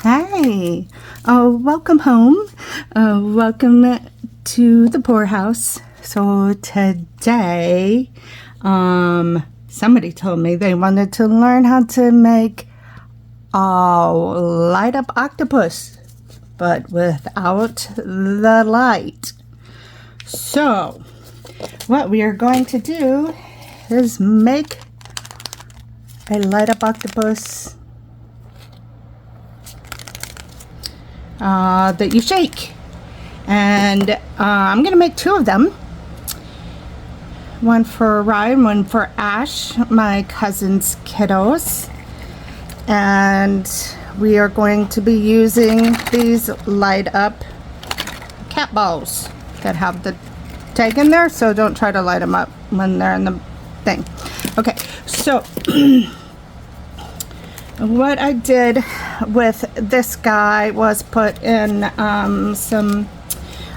Hi, welcome home. Welcome to the poorhouse. So today, somebody told me they wanted to learn how to make a light up octopus, but without the light. So what we are going to do is make a light up octopus that you shake, and I'm gonna make two of them, one for Ryan, one for Ash, my cousin's kiddos, and we are going to be using these light up cat balls that have the tag in there, so don't try to light them up when they're in the thing. Okay, so what I did with this guy was put in some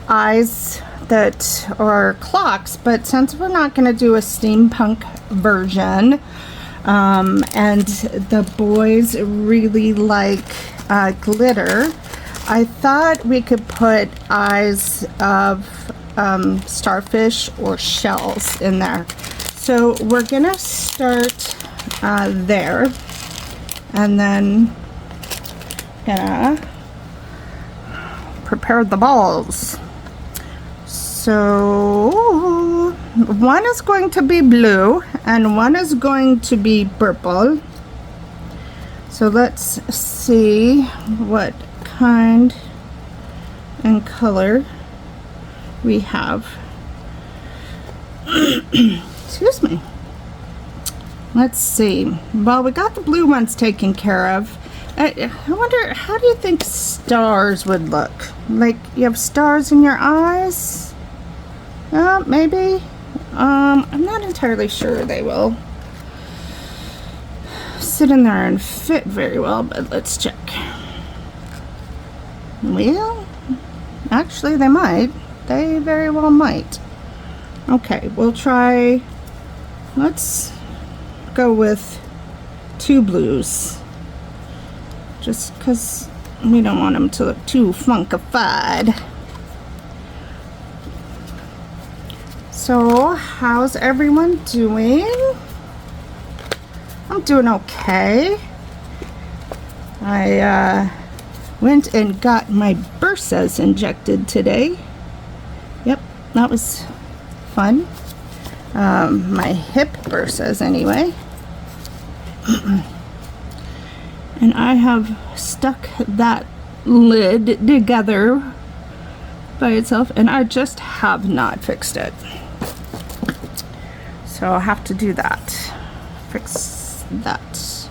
eyes that are clocks, but since we're not going to do a steampunk version, and the boys really like glitter, I thought we could put eyes of starfish or shells in there. So we're gonna start there, and then gonna prepare the balls. So one is going to be blue and one is going to be purple. So let's see what kind and color we have. Excuse me. Let's see. Well, we got the blue ones taken care of. I wonder, how do you think stars would look? Like you have stars in your eyes? Maybe. I'm not entirely sure they will sit in there and fit very well, but let's check. Well, actually they might. They very well might. Okay, we'll try, let's go with two blues, just because we don't want them to look too funkified. So how's everyone doing? I'm doing okay. I went and got my bursas injected today. Yep, that was fun. My hip bursas anyway. And I have stuck that lid together by itself, and I just have not fixed it. So I'll have to do that. Fix that.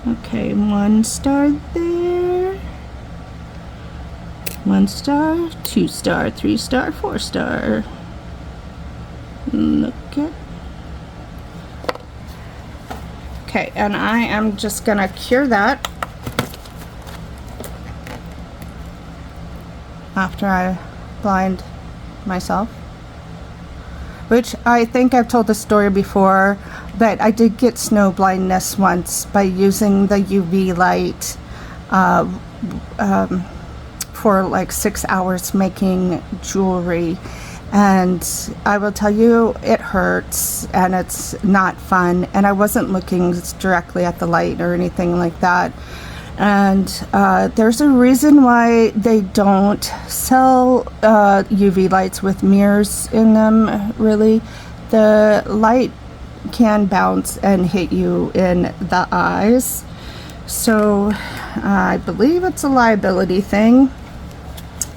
Okay, one star there. 1 star, 2 star, 3 star, 4 star. Look at. Okay, and I am just gonna cure that after I blind myself, which I think I've told the story before, but I did get snow blindness once by using the UV light for like 6 hours making jewelry, and I will tell you, it hurts and it's not fun, and I wasn't looking directly at the light or anything like that. And there's a reason why they don't sell UV lights with mirrors in them, really. The light can bounce and hit you in the eyes, so I believe it's a liability thing.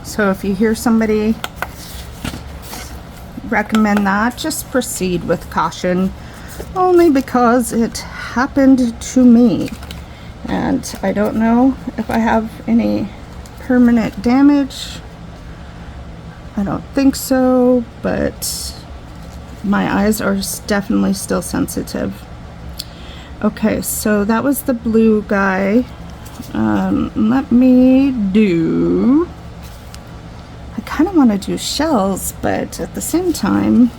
So if you hear somebody recommend that, just proceed with caution, only because it happened to me. And I don't know if I have any permanent damage. I don't think so, but my eyes are definitely still sensitive. Okay, so that was the blue guy. Let me do, I kind of want to do shells, but at the same time,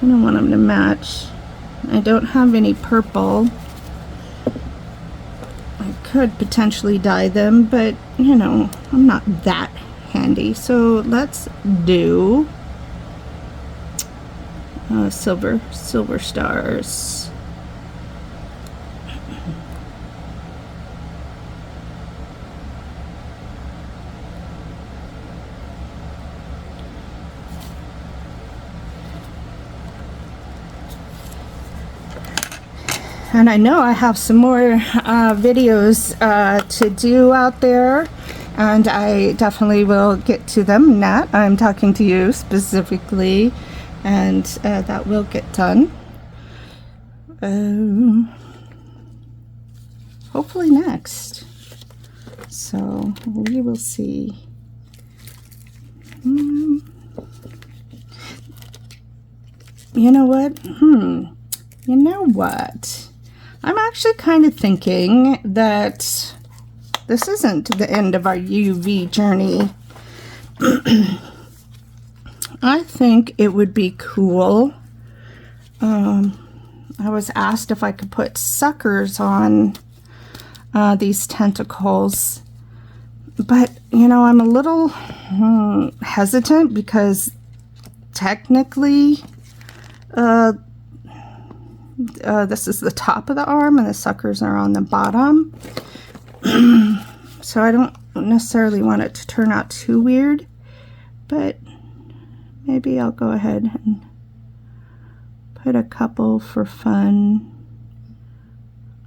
I don't want them to match. I don't have any purple. could potentially dye them, but you know, I'm not that handy. So let's do silver stars. And I know I have some more videos to do out there, and I definitely will get to them. Nat, I'm talking to you specifically, and that will get done. Hopefully next. So we will see. You know what? You know what? I'm actually kind of thinking that this isn't the end of our UV journey. I think it would be cool. I was asked if I could put suckers on these tentacles, but you know, I'm a little hesitant because technically this is the top of the arm and the suckers are on the bottom. So I don't necessarily want it to turn out too weird, but maybe I'll go ahead and put a couple for fun.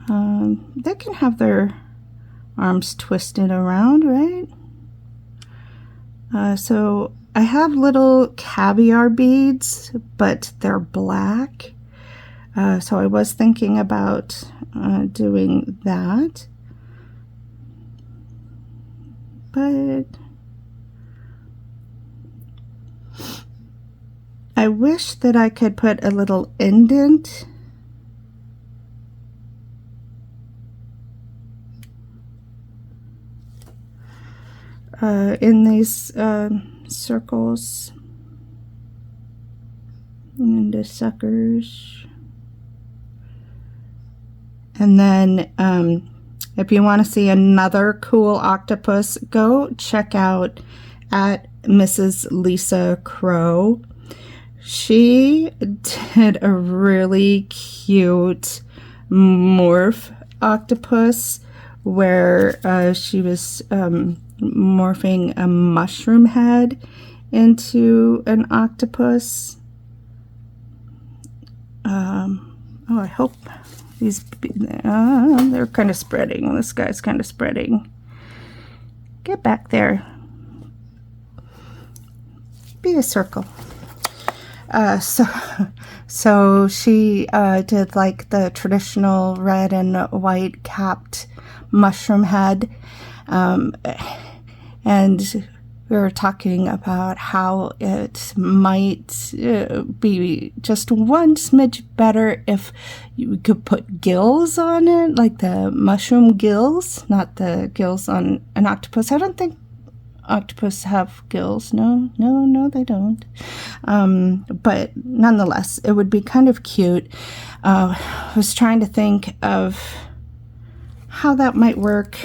They can have their arms twisted around, right? So I have little caviar beads, but they're black. So I was thinking about doing that, but I wish that I could put a little indent in these circles and the suckers. And then if you want to see another cool octopus, go check out at Mrs. Lisa Crow. She did a really cute morph octopus where she was morphing a mushroom head into an octopus. Oh, I hope these, they're kind of spreading. This guy's kind of spreading. Get back there. Be a circle. So she did like the traditional red and white capped mushroom head. And we were talking about how it might be just one smidge better if you could put gills on it, like the mushroom gills, not the gills on an octopus. I don't think octopus have gills. No, they don't. But nonetheless, it would be kind of cute. I was trying to think of how that might work.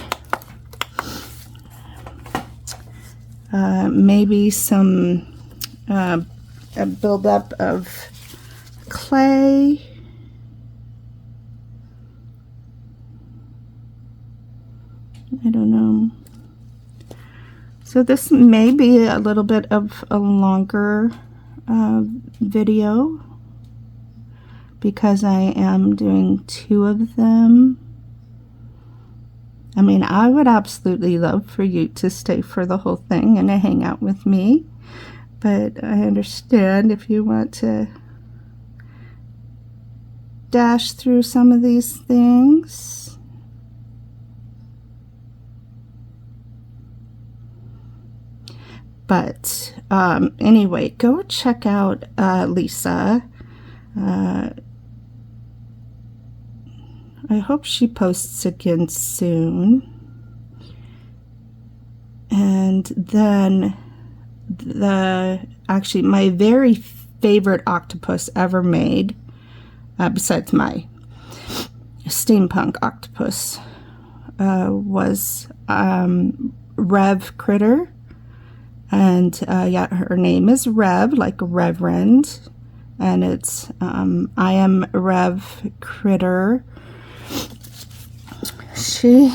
Maybe some a buildup of clay. I don't know. So this may be a little bit of a longer video because I am doing 2 of them. I mean, I would absolutely love for you to stay for the whole thing and to hang out with me, but I understand if you want to dash through some of these things. But anyway, go check out Lisa. I hope she posts again soon. And then actually my very favorite octopus ever made, besides my steampunk octopus, was Rev Critter. And yeah, her name is Rev, like Reverend. And it's I am Rev Critter. She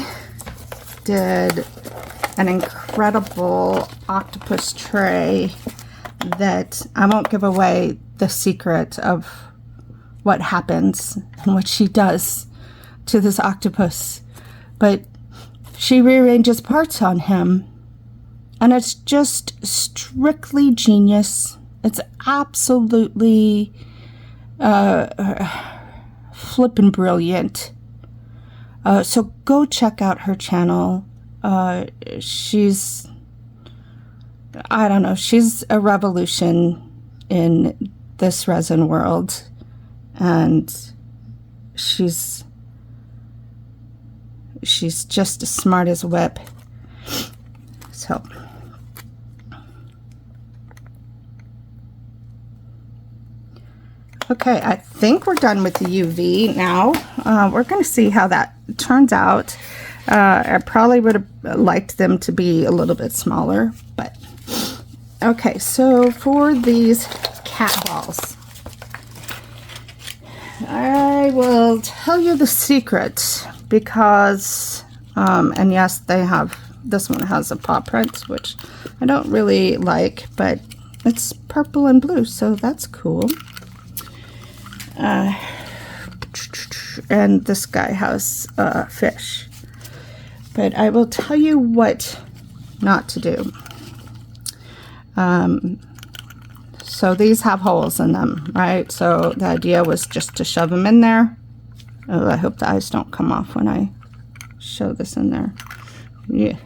did an incredible octopus tray that I won't give away the secret of what happens and what she does to this octopus, but she rearranges parts on him, and it's just strictly genius. It's absolutely flippin' brilliant. So go check out her channel. She's, I don't know, she's a revolution in this resin world, and she's just as smart as a whip. So okay, I think we're done with the UV now. We're going to see how that turns out. I probably would have liked them to be a little bit smaller, but okay. So for these cat balls, I will tell you the secret because, and yes, they have, this one has a paw print, which I don't really like, but it's purple and blue, so that's cool. And this guy has fish. But I will tell you what not to do. So these have holes in them, right? So the idea was just to shove them in there. Oh, I hope the eyes don't come off when I show this in there. Yeah,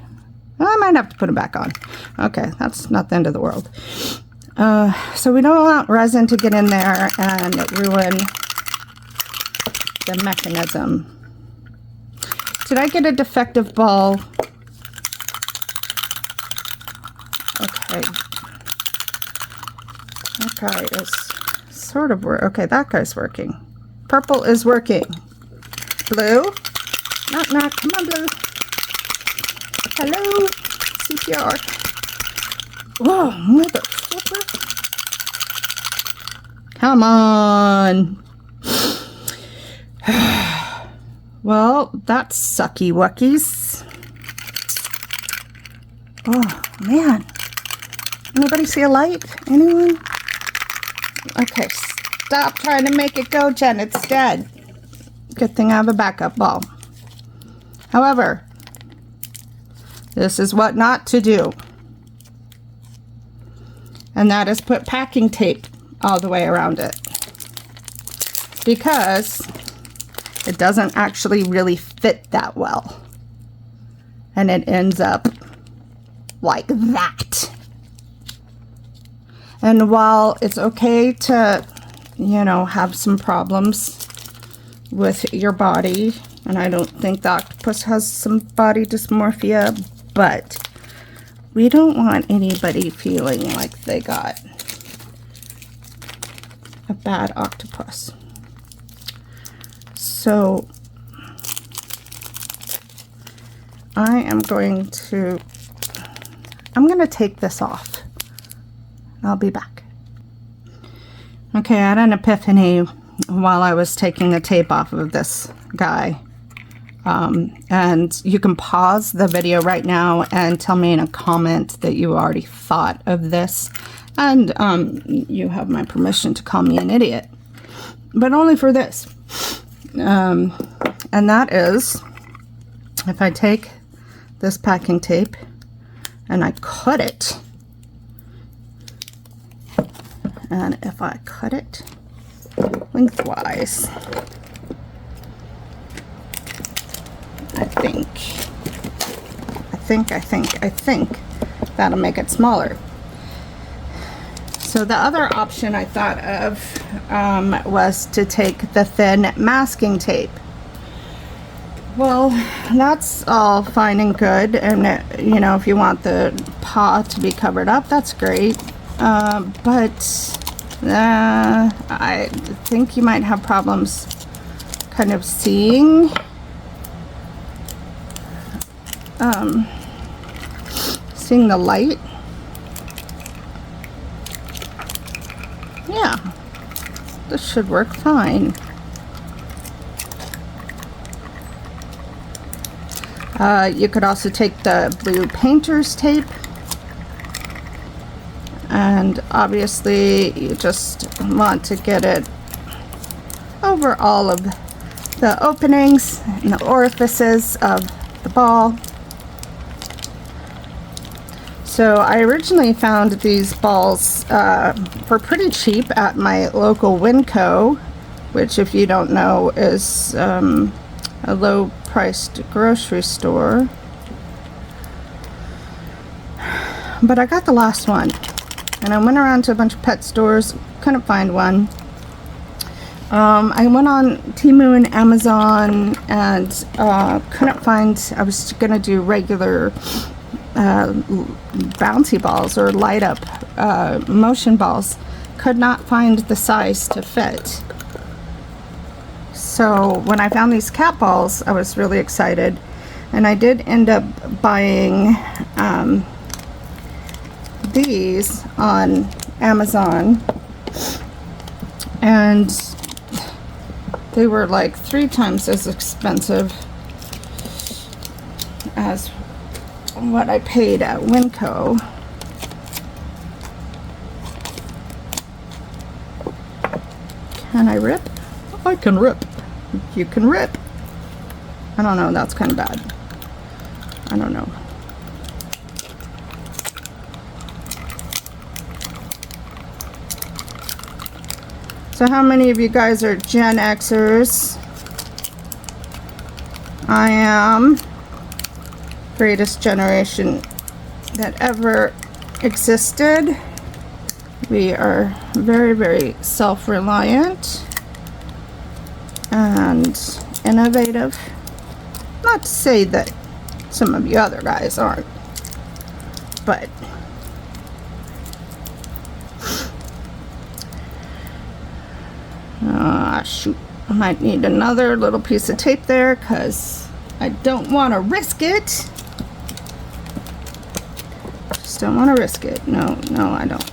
I might have to put them back on. Okay, that's not the end of the world. So we don't want resin to get in there and ruin the mechanism. Did I get a defective ball? Okay. That guy is sort of working. Okay, that guy's working. Purple is working. Blue? Knock, knock. Come on, Blue. Hello? CPR. Whoa, mother flipper. Come on. Well, that's sucky wuckies. Oh, man. Anybody see a light? Anyone? Okay, stop trying to make it go, Jen. It's dead. Good thing I have a backup ball. However, this is what not to do. And that is put packing tape all the way around it, because it doesn't actually really fit that well. And it ends up like that. And while it's okay to, you know, have some problems with your body, and I don't think the octopus has some body dysmorphia, but we don't want anybody feeling like they got a bad octopus. So I'm going to take this off. I'll be back. Okay, I had an epiphany while I was taking the tape off of this guy. And you can pause the video right now and tell me in a comment that you already thought of this. And you have my permission to call me an idiot. But only for this. And that is, if I take this packing tape and I cut it, and if I cut it lengthwise, I think that'll make it smaller. So the other option I thought of was to take the thin masking tape. Well, that's all fine and good, and you know, if you want the paw to be covered up, that's great. But I think you might have problems kind of seeing seeing the light. Yeah, this should work fine. You could also take the blue painter's tape, and obviously you just want to get it over all of the openings and the orifices of the ball. So I originally found these balls for pretty cheap at my local Winco, which, if you don't know, is a low-priced grocery store. But I got the last one, and I went around to a bunch of pet stores, couldn't find one. I went on Temu and Amazon and couldn't find. I was gonna do regular bouncy balls or light up motion balls. Could not find the size to fit. So when I found these cat balls, I was really excited, and I did end up buying these on Amazon, and they were like 3 times as expensive as what I paid at Winco. Can I rip? I can rip. You can rip. I don't know, that's kind of bad. I don't know. So how many of you guys are Gen Xers? I am. Greatest generation that ever existed. We are very, very self-reliant and innovative. Not to say that some of you other guys aren't, but shoot, I might need another little piece of tape there because I don't want to risk it. Just don't want to risk it. No, I don't.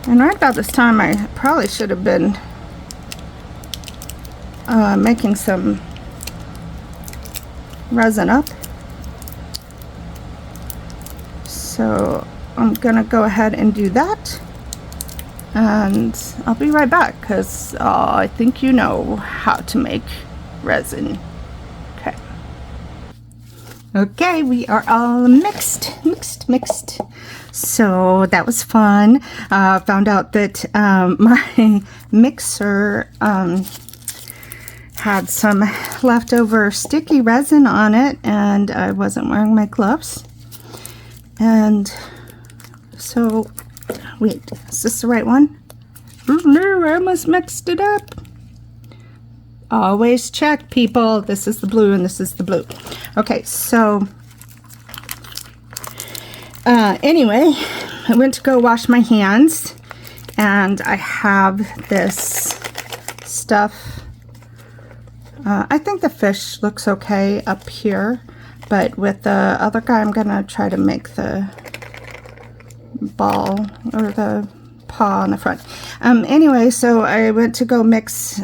And right about this time, I probably should have been making some resin up. So I'm gonna go ahead and do that, and I'll be right back because I think you know how to make resin. Okay, we are all mixed. So that was fun. Found out that my mixer had some leftover sticky resin on it, and I wasn't wearing my gloves. And so, wait, is this the right one? No, I almost mixed it up. Always check, people. This is the blue and this is the blue. Okay, so anyway, I went to go wash my hands, and I have this stuff. I think the fish looks okay up here, but with the other guy, I'm gonna try to make the ball or the paw on the front. Anyway, so I went to go mix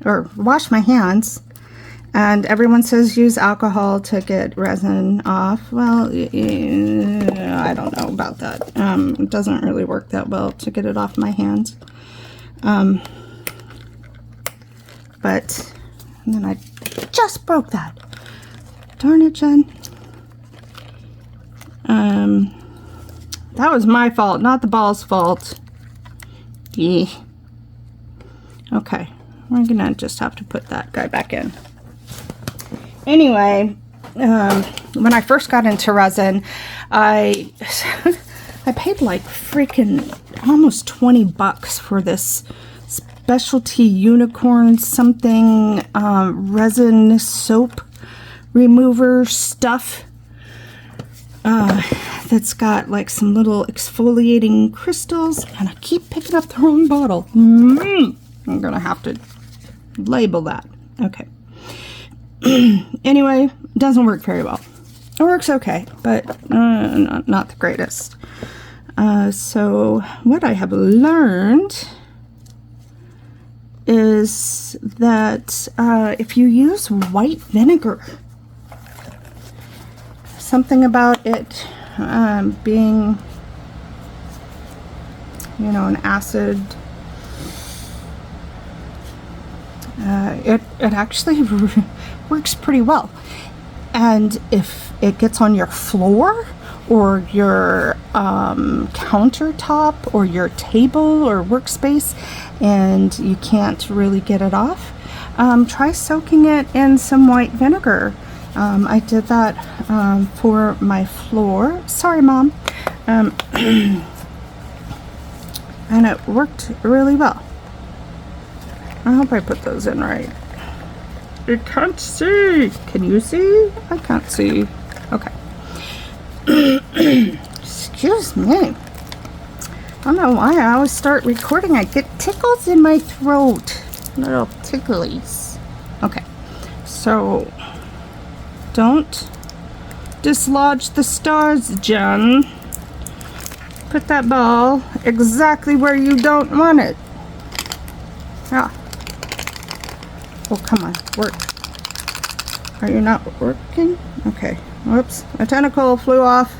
or wash my hands, and everyone says use alcohol to get resin off. Well, I don't know about that. It doesn't really work that well to get it off my hands. But and then I just broke that. Darn it, Jen. That was my fault, not the ball's fault. Yeah. Okay, we're gonna just have to put that guy back in. Anyway, when I first got into resin, I paid like freaking almost 20 bucks for this specialty unicorn something resin soap remover stuff that's got like some little exfoliating crystals, and I keep picking up the wrong bottle. I'm gonna have to label that. Okay. Anyway, doesn't work very well. It works okay, but not the greatest. So what I have learned is that if you use white vinegar, something about it being, you know, an acid, it actually works pretty well. And if it gets on your floor or your countertop or your table or workspace and you can't really get it off, try soaking it in some white vinegar. I did that for my floor. Sorry, Mom. And it worked really well. I hope I put those in right. I can't see. Can you see? I can't see. Okay. Excuse me. I don't know why I always start recording. I get tickles in my throat. Little ticklies. Okay. So, don't dislodge the stars, Jen. Put that ball exactly where you don't want it. Yeah. Oh, come on, work. Are you not working? Okay. Whoops. A tentacle flew off.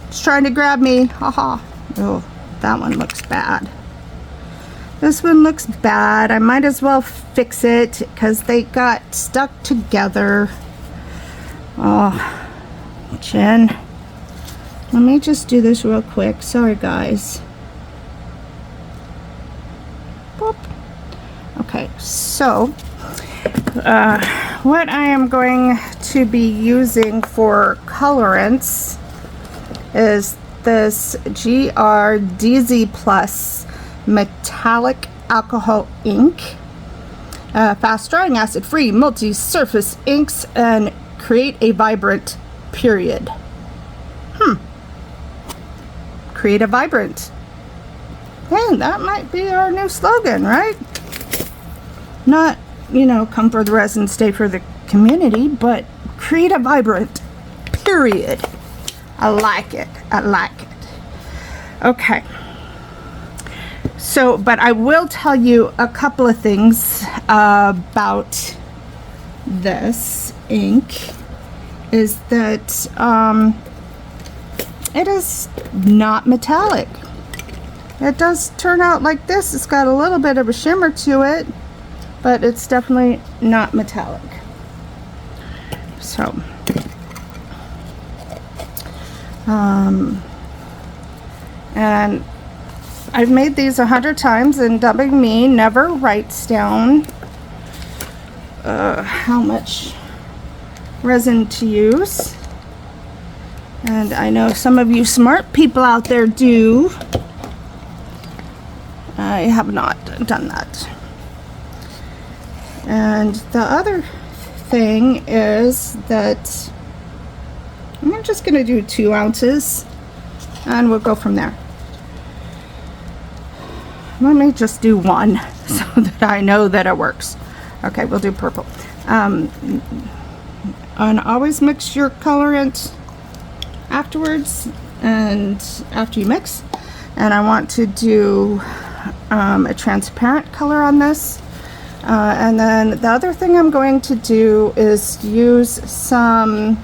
It's trying to grab me. Haha. Oh, that one looks bad. This one looks bad. I might as well fix it because they got stuck together. Oh, Jen. Let me just do this real quick. Sorry, guys. Boop. Okay, so what I am going to be using for colorants is this GRDZ Plus metallic alcohol ink, fast drying, acid free, multi-surface inks, and create a vibrant period. Create a vibrant. Hey, that might be our new slogan, right? Not, you know, come for the resin, stay for the community, but create a vibrant period. I like it. I like it. Okay. So, but I will tell you a couple of things about this ink. Is that it is not metallic. It does turn out like this. It's got a little bit of a shimmer to it, but it's definitely not metallic. So, and I've made these 100 times, and Dubbing Me never writes down how much resin to use. And I know some of you smart people out there do. I have not done that. And the other thing is that I'm just going to do 2 ounces and we'll go from there. Let me just do 1 so that I know that it works. Okay, we'll do purple. And always mix your colorant afterwards and after you mix. And I want to do a transparent color on this. And then the other thing I'm going to do is use some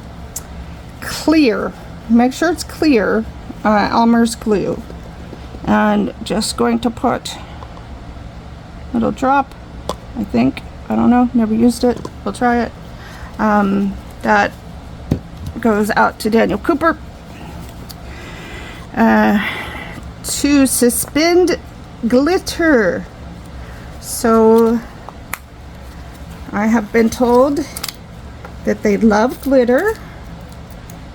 clear, make sure it's clear, Elmer's glue. And just going to put a little drop, I think. I don't know, never used it. We'll try it. That goes out to Daniel Cooper. To suspend glitter. So I have been told that they love glitter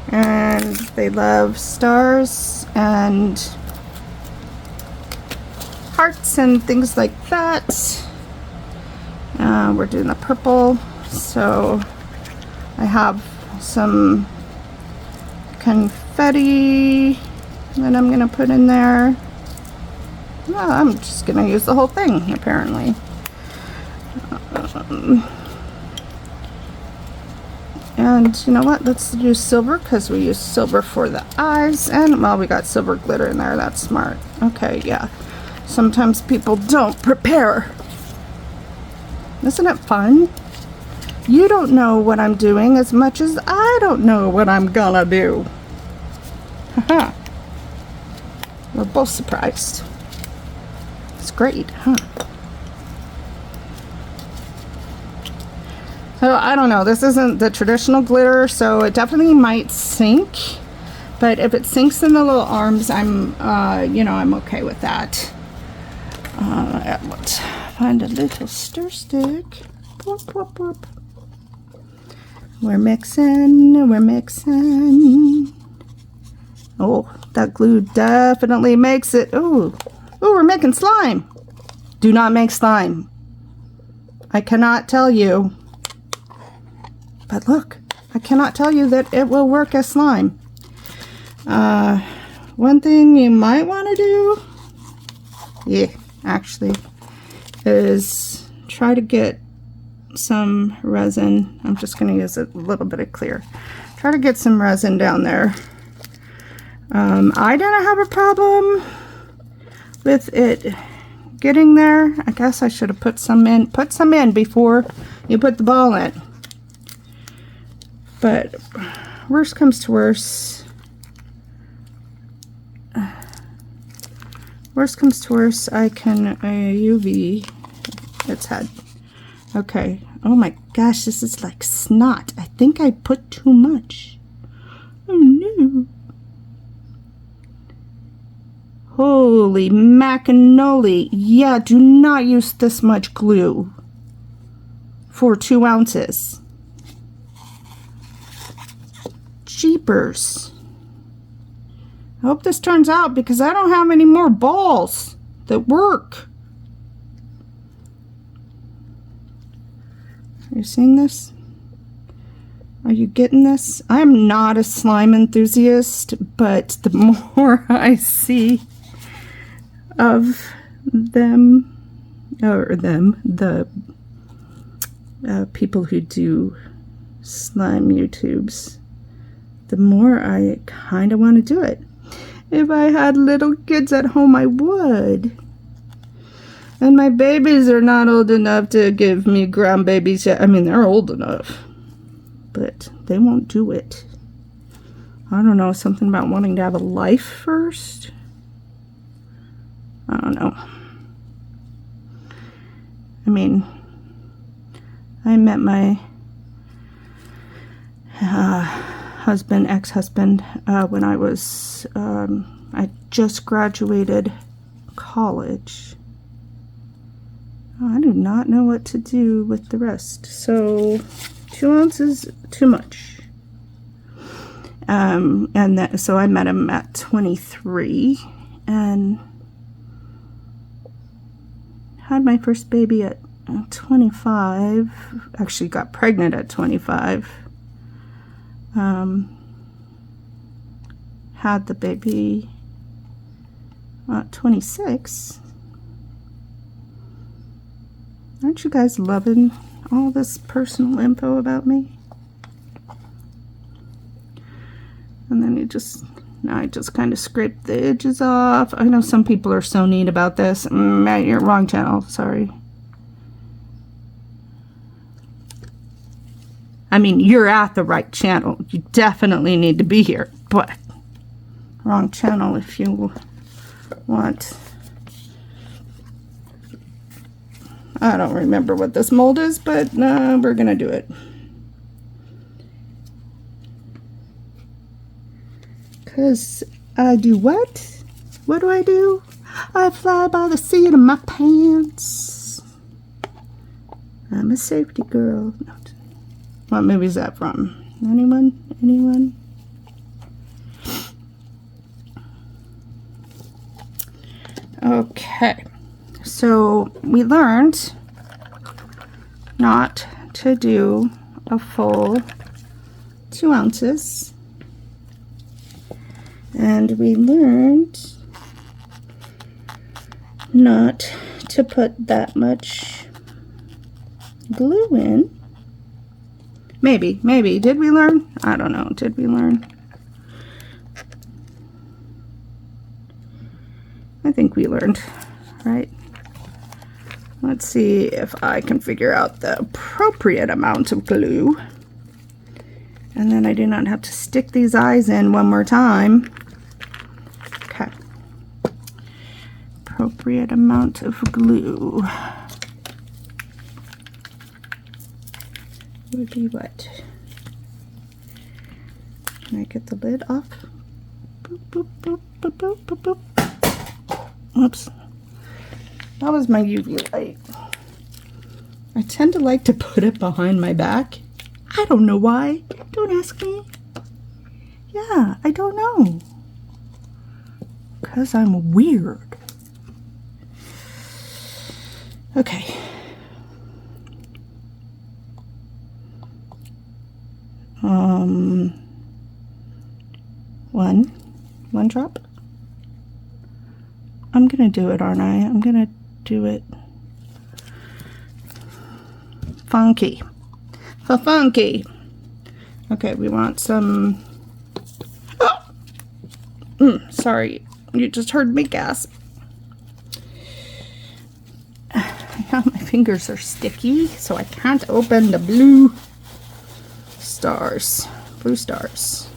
and they love stars and hearts and things like that. We're doing the purple, so I have some confetti that I'm gonna put in there. Well, I'm just gonna use the whole thing apparently. And you know what? Let's use silver because we use silver for the eyes. And, well, we got silver glitter in there. That's smart. Okay, yeah. Sometimes people don't prepare. Isn't it fun? You don't know what I'm doing as much as I don't know what I'm gonna do. Haha. We're both surprised. It's great, huh? So I don't know, this isn't the traditional glitter, so it definitely might sink. But if it sinks in the little arms, I'm, you know, I'm okay with that. Let's find a little stir stick. Whoop, whoop, whoop. We're mixing, we're mixing. Oh, that glue definitely makes it. Ooh, we're making slime. Do not make slime. I cannot tell you. But look, I cannot tell you that it will work as slime. One thing you might want to do, yeah, actually, is try to get some resin. I'm just going to use a little bit of clear. Try to get some resin down there. I didn't have a problem with it getting there. I guess I should have put some in. Put some in before you put the ball in. But worst comes to worst. Worst comes to worst, I can UV its head. Okay. Oh my gosh, this is like snot. I think I put too much. Oh no. Holy macanoli. Yeah, do not use this much glue for 2 ounces. Jeepers. I hope this turns out because I don't have any more balls that work. Are you seeing this? Are you getting this? I'm not a slime enthusiast, but the more I see of them, the people who do slime YouTubes, the more I kind of want to do it. If I had little kids at home, I would. And my babies are not old enough to give me grandbabies yet. I mean, they're old enough, but they won't do it. I don't know, something about wanting to have a life first. I don't know. I mean, I met my ex-husband, when I was, I just graduated college. I do not know what to do with the rest. So 2 ounces, too much. So I met him at 23 and had my first baby at 25. Actually got pregnant at 25. Had the baby at 26. Aren't you guys loving all this personal info about me? And then I just kind of scraped the edges off. I know some people are so neat about this. You're wrong channel, sorry. I mean, you're at the right channel. You definitely need to be here, but wrong channel if you want. I don't remember what this mold is, but we're gonna do it. Cause I do what? What do I do? I fly by the seat of my pants. I'm a safety girl. What movie is that from? Anyone? Anyone? Okay. So we learned not to do a full 2 ounces. And we learned not to put that much glue in. Maybe. Did we learn? I don't know. Did we learn? I think we learned, right? Let's see if I can figure out the appropriate amount of glue. And then I do not have to stick these eyes in one more time. Okay. Appropriate amount of glue. Would be what? Can I get the lid off? Boop, boop, boop, boop, boop, boop, boop. Whoops. That was my UV light. I tend to like to put it behind my back. I don't know why. Don't ask me. Yeah, I don't know. 'Cause I'm weird. Okay. One drop. I'm gonna do it, aren't I? I'm gonna do it funky. For funky. Okay, we want some. Oh! Sorry, you just heard me gasp. Now my fingers are sticky, so I can't open the blue stars. Blue stars.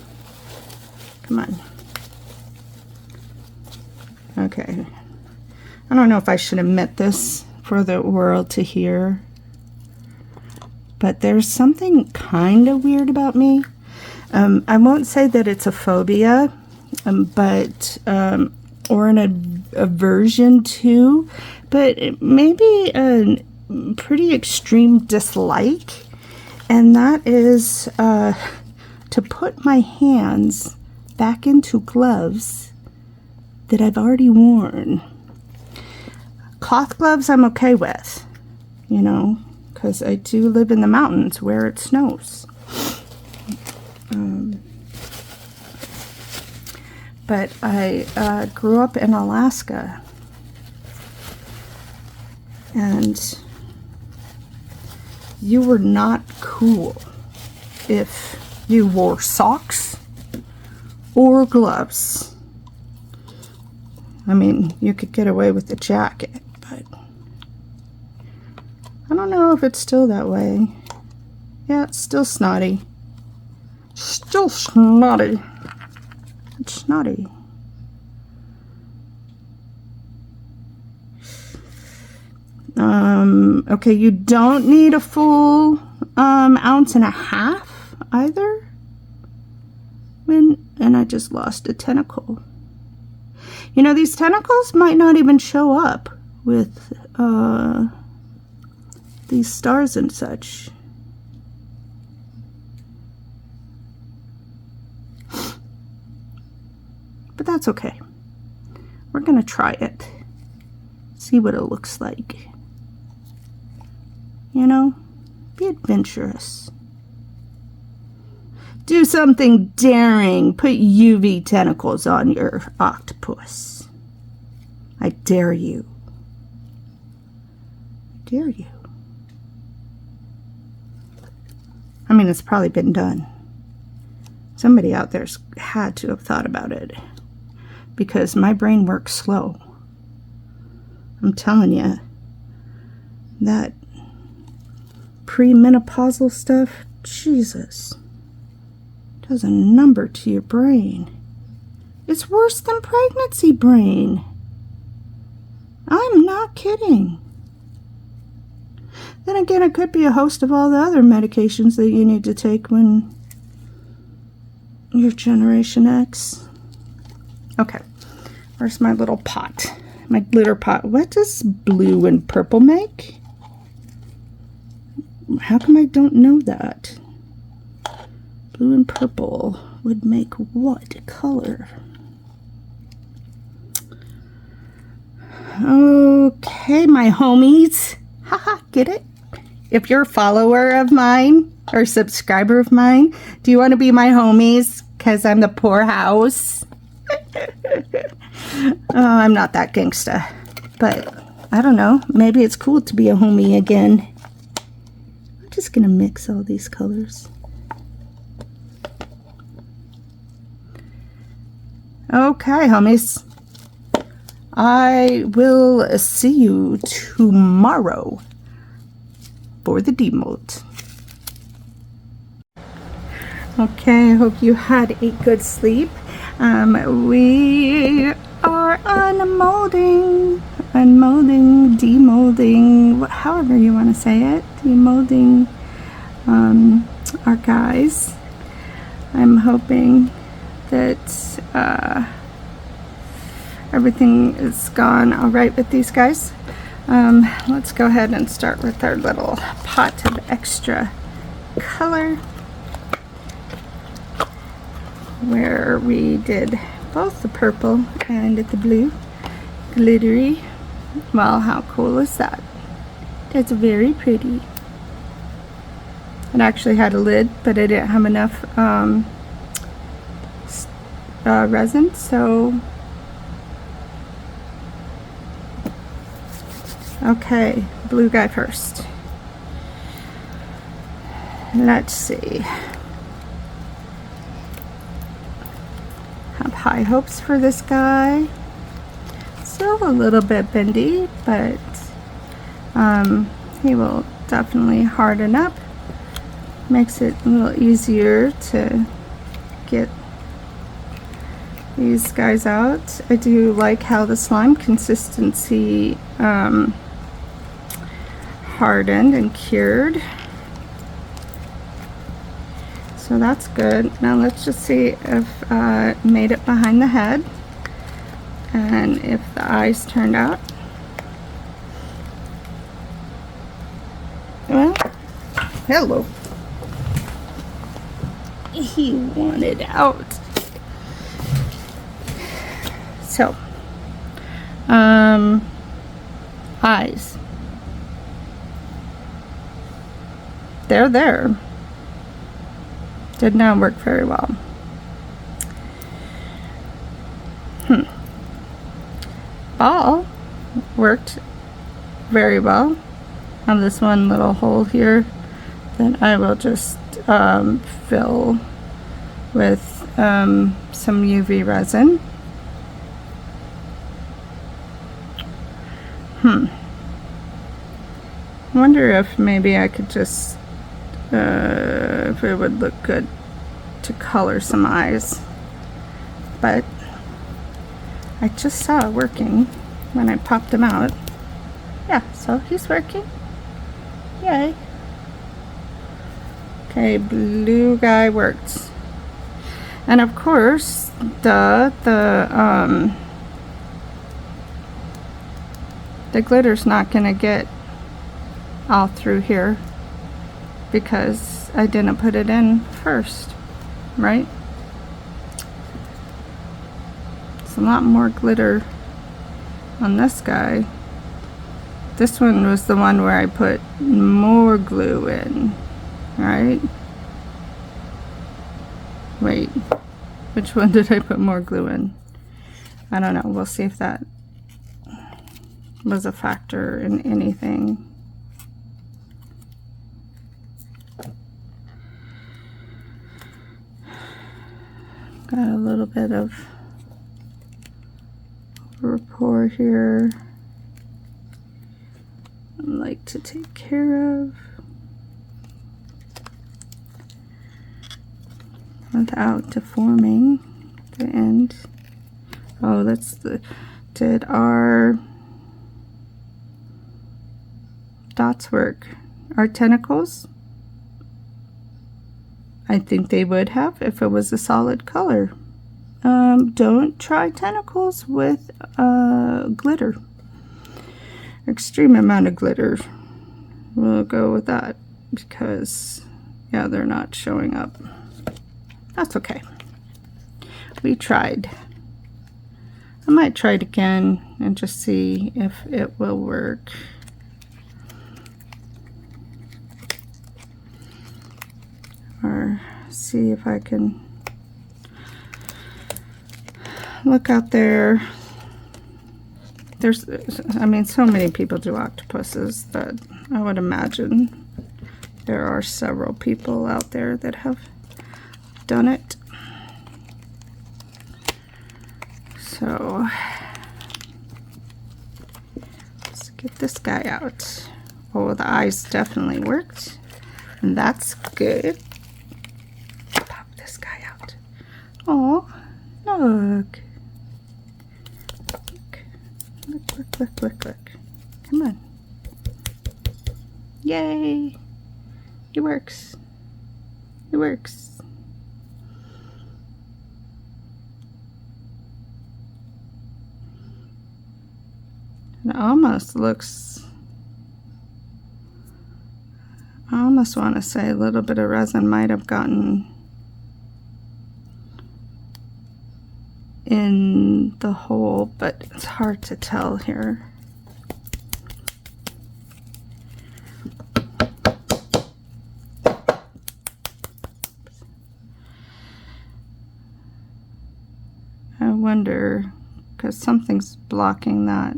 Come on. Okay. I don't know if I should admit this for the world to hear, but there's something kind of weird about me. I won't say that it's a phobia, but or an aversion to, but it may be a pretty extreme dislike, and that is to put my hands back into gloves that I've already worn. Cloth gloves I'm okay with, you know, because I do live in the mountains where it snows. But I grew up in Alaska, and you were not cool if you wore socks or gloves. I mean, you could get away with the jacket, but I don't know if it's still that way. Yeah, it's still snotty. Still snotty. It's snotty. Okay, you don't need a full ounce and a half either. And I just lost a tentacle. You know, these tentacles might not even show up with these stars and such. But that's okay. We're gonna try it. See what it looks like. You know, be adventurous. Do something daring. Put UV tentacles on your octopus. I dare you. I dare you. I mean, it's probably been done. Somebody out there's had to have thought about it, because my brain works slow. I'm telling you, that premenopausal stuff, Jesus, does a number to your brain. It's worse than pregnancy brain. I'm not kidding. Then again, it could be a host of all the other medications that you need to take when you're Generation X. Okay, where's my little pot? My glitter pot. What does blue and purple make? How come I don't know that? Blue and purple would make what color? Okay, my homies. Haha, get it? If you're a follower of mine or subscriber of mine, do you want to be my homies? Because I'm the poorhouse. I'm not that gangsta. But I don't know. Maybe it's cool to be a homie again. just gonna mix all these colors. Okay, homies. I will see you tomorrow for the demold. Okay, I hope you had a good sleep. We are unmolding, demolding, however you want to say it, demolding our guys. I'm hoping that everything is gone all right with these guys. Let's go ahead and start with our little pot of extra color, where we did both the purple and the blue glittery. Well, how cool is that? It's very pretty. It actually had a lid, but I didn't have enough resin, so okay, blue guy first. Let's see. Have high hopes for this guy. Still a little bit bendy, but he will definitely harden up. Makes it a little easier to get these guys out. I do like how the slime consistency hardened and cured. So that's good. Now let's just see if made it behind the head and if the eyes turned out. Well, hello. He wanted out. So, eyes. They're there. Did not work very well. Ball worked very well on this one little hole here that I will just fill with some UV resin. I wonder if maybe I could just if it would look good to color some eyes, but I just saw it working when I popped him out. Yeah, so he's working. Yay. Okay, blue guy worked. And of course, the glitter's not gonna get all through here because I didn't put it in first, right? It's a lot more glitter on this guy. This one was the one where I put more glue in, right? Wait, which one did I put more glue in? I don't know. We'll see if that was a factor in anything. Got a little bit of rapport here I'd like to take care of without deforming the end. Oh, that's the, did our dots work? Our tentacles? I think they would have if it was a solid color. Don't try tentacles with glitter. Extreme amount of glitter. We'll go with that because, yeah, they're not showing up. That's okay. We tried. I might try it again and just see if it will work. Or see if I can look out there. There's, I mean, so many people do octopuses that I would imagine there are several people out there that have done it. So let's get this guy out. Oh, the eyes definitely worked. And that's good. Pop this guy out. Oh, look. Look. Come on. Yay. It works. It works. It almost looks, I almost want to say a little bit of resin might have gotten in the hole, but it's hard to tell here. I wonder, because something's blocking that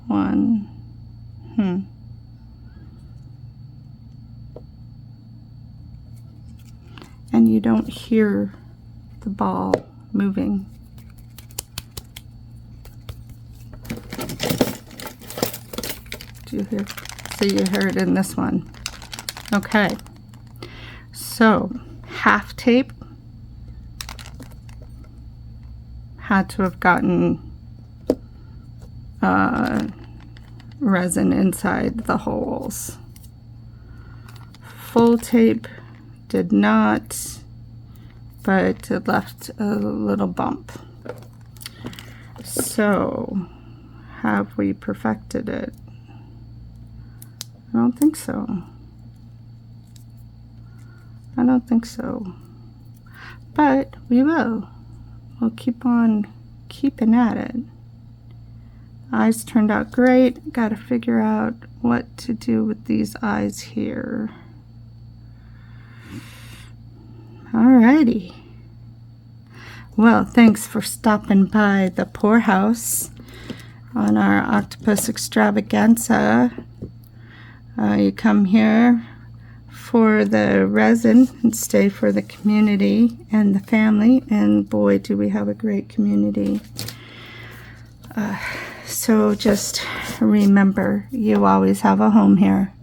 one. And you don't hear the ball moving. Do you hear? So you hear it in this one. Okay. So half tape had to have gotten resin inside the holes. Full tape did not, but it left a little bump. So have we perfected it? I don't think so. I don't think so. But we will. We'll keep on keeping at it. Eyes turned out great. Got to figure out what to do with these eyes here. Alrighty. Well, thanks for stopping by the poorhouse on our octopus extravaganza. You come here for the resin and stay for the community and the family, and boy, do we have a great community. So just remember, you always have a home here.